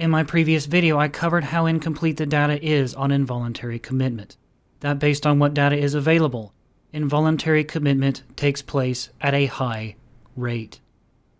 In my previous video, I covered how incomplete the data is on involuntary commitment. That based on what data is available, involuntary commitment takes place at a high rate.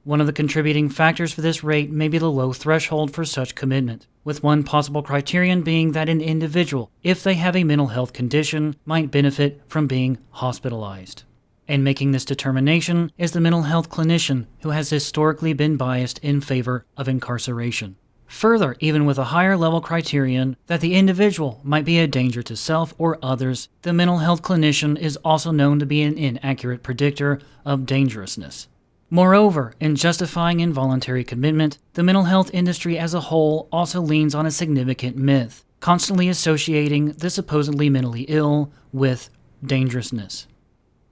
One of the contributing factors for this rate may be the low threshold for such commitment, with one possible criterion being that an individual, if they have a mental health condition, might benefit from being hospitalized. And making this determination is the mental health clinician who has historically been biased in favor of incarceration. Further, even with a higher level criterion that the individual might be a danger to self or others, the mental health clinician is also known to be an inaccurate predictor of dangerousness. Moreover, in justifying involuntary commitment, the mental health industry as a whole also leans on a significant myth, constantly associating the supposedly mentally ill with dangerousness.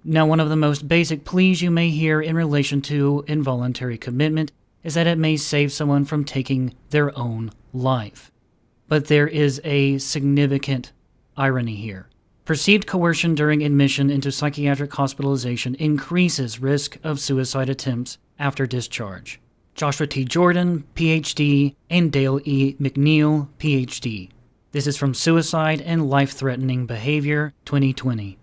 Now, one of the most basic pleas you may hear in relation to involuntary commitment is that it may save someone from taking their own life. But there is a significant irony here. Perceived coercion during admission into psychiatric hospitalization increases risk of suicide attempts after discharge. Joshua T. Jordan, Ph.D., and Dale E. McNeil, Ph.D. This is from Suicide and Life-Threatening Behavior, 2020.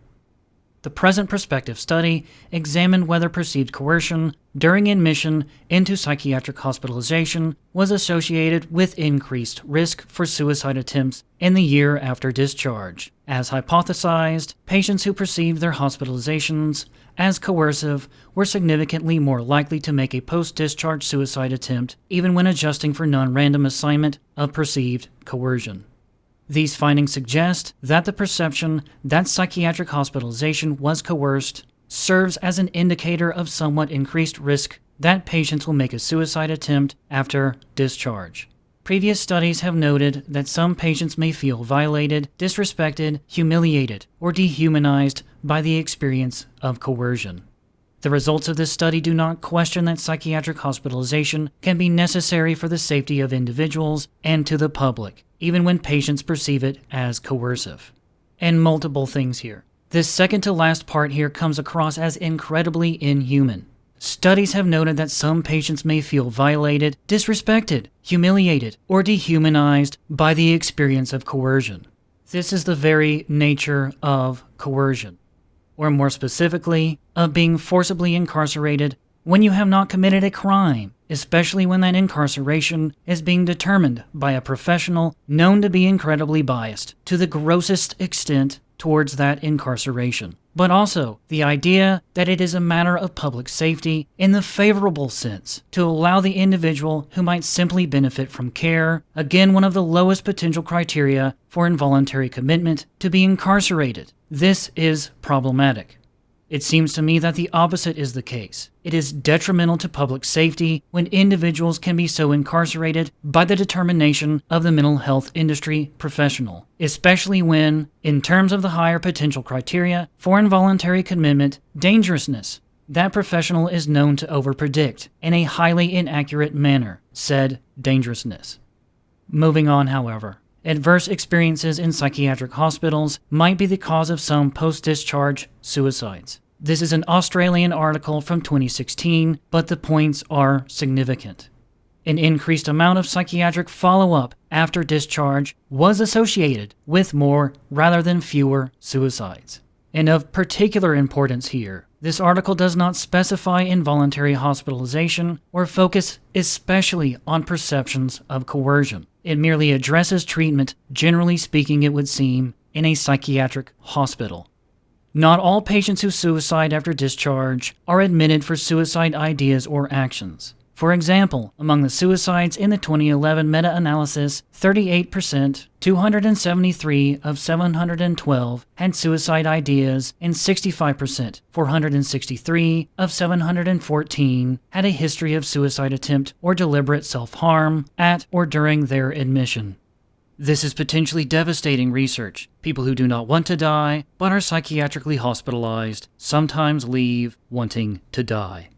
The present prospective study examined whether perceived coercion during admission into psychiatric hospitalization was associated with increased risk for suicide attempts in the year after discharge. As hypothesized, patients who perceived their hospitalizations as coercive were significantly more likely to make a post-discharge suicide attempt, even when adjusting for non-random assignment of perceived coercion. These findings suggest that the perception that psychiatric hospitalization was coerced serves as an indicator of somewhat increased risk that patients will make a suicide attempt after discharge. Previous studies have noted that some patients may feel violated, disrespected, humiliated, or dehumanized by the experience of coercion. The results of this study do not question that psychiatric hospitalization can be necessary for the safety of individuals and to the public, even when patients perceive it as coercive. And multiple things here. This second to last part here comes across as incredibly inhuman. Studies have noted that some patients may feel violated, disrespected, humiliated, or dehumanized by the experience of coercion. This is the very nature of coercion, or more specifically, of being forcibly incarcerated when you have not committed a crime, especially when that incarceration is being determined by a professional known to be incredibly biased to the grossest extent towards that incarceration. But also the idea that it is a matter of public safety in the favorable sense to allow the individual who might simply benefit from care, again one of the lowest potential criteria for involuntary commitment, to be incarcerated. This is problematic. It seems to me that the opposite is the case. It is detrimental to public safety when individuals can be so incarcerated by the determination of the mental health industry professional, especially when, in terms of the higher potential criteria for involuntary commitment, dangerousness, that professional is known to overpredict in a highly inaccurate manner said dangerousness. Moving on, however. Adverse experiences in psychiatric hospitals might be the cause of some post-discharge suicides. This is an Australian article from 2016, but the points are significant. An increased amount of psychiatric follow-up after discharge was associated with more rather than fewer suicides. And of particular importance here, this article does not specify involuntary hospitalization or focus especially on perceptions of coercion. It merely addresses treatment, generally speaking it would seem, in a psychiatric hospital. Not all patients who suicide after discharge are admitted for suicide ideas or actions. For example, among the suicides in the 2011 meta-analysis, 38%, 273 of 712, had suicide ideas, and 65%, 463 of 714, had a history of suicide attempt or deliberate self-harm at or during their admission. This is potentially devastating research. People who do not want to die, but are psychiatrically hospitalized, sometimes leave wanting to die.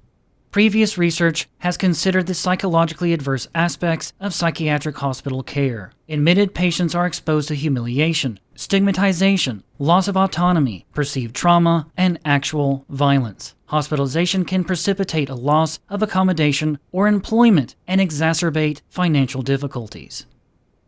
Previous research has considered the psychologically adverse aspects of psychiatric hospital care. Admitted patients are exposed to humiliation, stigmatization, loss of autonomy, perceived trauma, and actual violence. Hospitalization can precipitate a loss of accommodation or employment and exacerbate financial difficulties.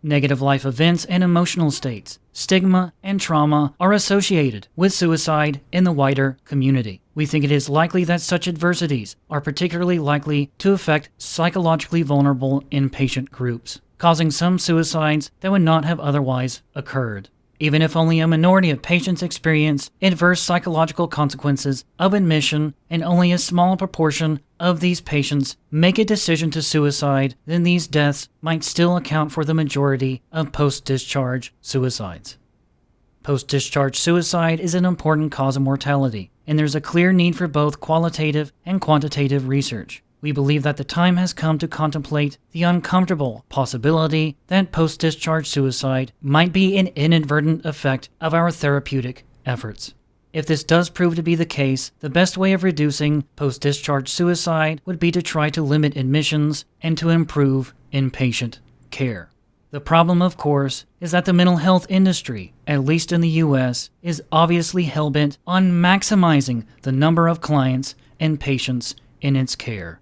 Negative life events and emotional states, stigma, and trauma are associated with suicide in the wider community. We think it is likely that such adversities are particularly likely to affect psychologically vulnerable inpatient groups, causing some suicides that would not have otherwise occurred. Even if only a minority of patients experience adverse psychological consequences of admission and only a small proportion of these patients make a decision to suicide, then these deaths might still account for the majority of post-discharge suicides. Post-discharge suicide is an important cause of mortality, and there's a clear need for both qualitative and quantitative research. We believe that the time has come to contemplate the uncomfortable possibility that post-discharge suicide might be an inadvertent effect of our therapeutic efforts. If this does prove to be the case, the best way of reducing post-discharge suicide would be to try to limit admissions and to improve inpatient care. The problem, of course, is that the mental health industry, at least in the U.S., is obviously hell-bent on maximizing the number of clients and patients in its care.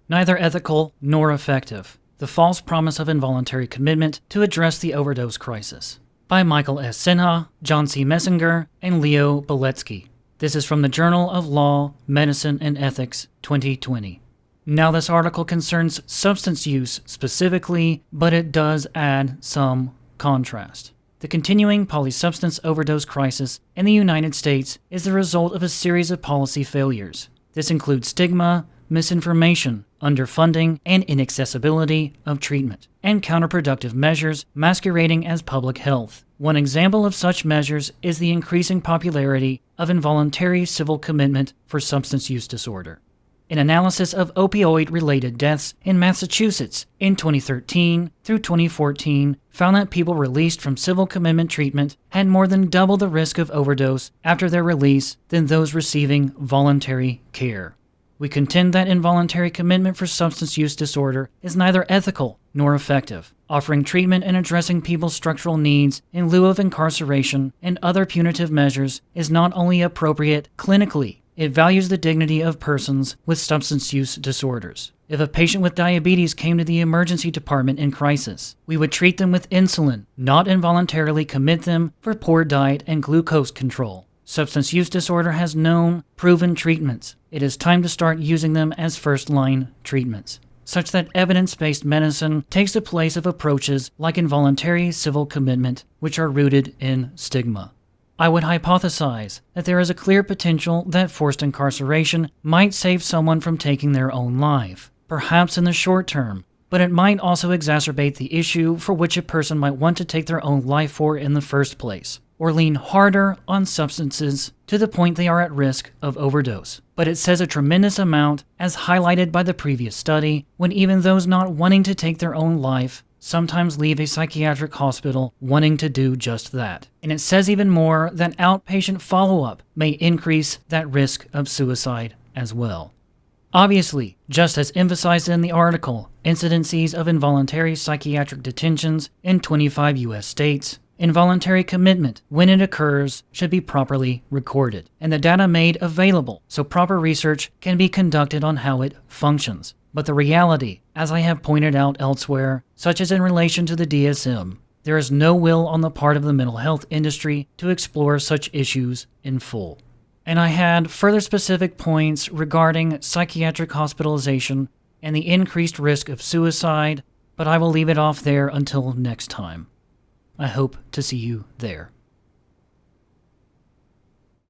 Neither ethical nor effective. The False Promise of Involuntary Commitment to Address the Overdose Crisis, by Michael S. Sinha, John C. Messinger, and Leo Beletsky. This is from the Journal of Law, Medicine, and Ethics, 2020. Now, this article concerns substance use specifically, but it does add some contrast. The continuing polysubstance overdose crisis in the United States is the result of a series of policy failures. This includes stigma, misinformation, underfunding, and inaccessibility of treatment, and counterproductive measures masquerading as public health. One example of such measures is the increasing popularity of involuntary civil commitment for substance use disorder. An analysis of opioid-related deaths in Massachusetts in 2013 through 2014 found that people released from civil commitment treatment had more than double the risk of overdose after their release than those receiving voluntary care. We contend that involuntary commitment for substance use disorder is neither ethical nor effective. Offering treatment and addressing people's structural needs in lieu of incarceration and other punitive measures is not only appropriate clinically, it values the dignity of persons with substance use disorders. If a patient with diabetes came to the emergency department in crisis, we would treat them with insulin, not involuntarily commit them for poor diet and glucose control. Substance use disorder has known, proven treatments. It is time to start using them as first-line treatments, such that evidence-based medicine takes the place of approaches like involuntary civil commitment, which are rooted in stigma. I would hypothesize that there is a clear potential that forced incarceration might save someone from taking their own life, perhaps in the short term, but it might also exacerbate the issue for which a person might want to take their own life for in the first place, or lean harder on substances to the point they are at risk of overdose. But it says a tremendous amount, as highlighted by the previous study, when even those not wanting to take their own life sometimes leave a psychiatric hospital wanting to do just that. And it says even more that outpatient follow-up may increase that risk of suicide as well. Obviously, just as emphasized in the article, incidences of involuntary psychiatric detentions in 25 U.S. states, involuntary commitment, when it occurs, should be properly recorded, and the data made available so proper research can be conducted on how it functions. But the reality, as I have pointed out elsewhere, such as in relation to the DSM, there is no will on the part of the mental health industry to explore such issues in full. And I had further specific points regarding psychiatric hospitalization and the increased risk of suicide, but I will leave it off there until next time. I hope to see you there.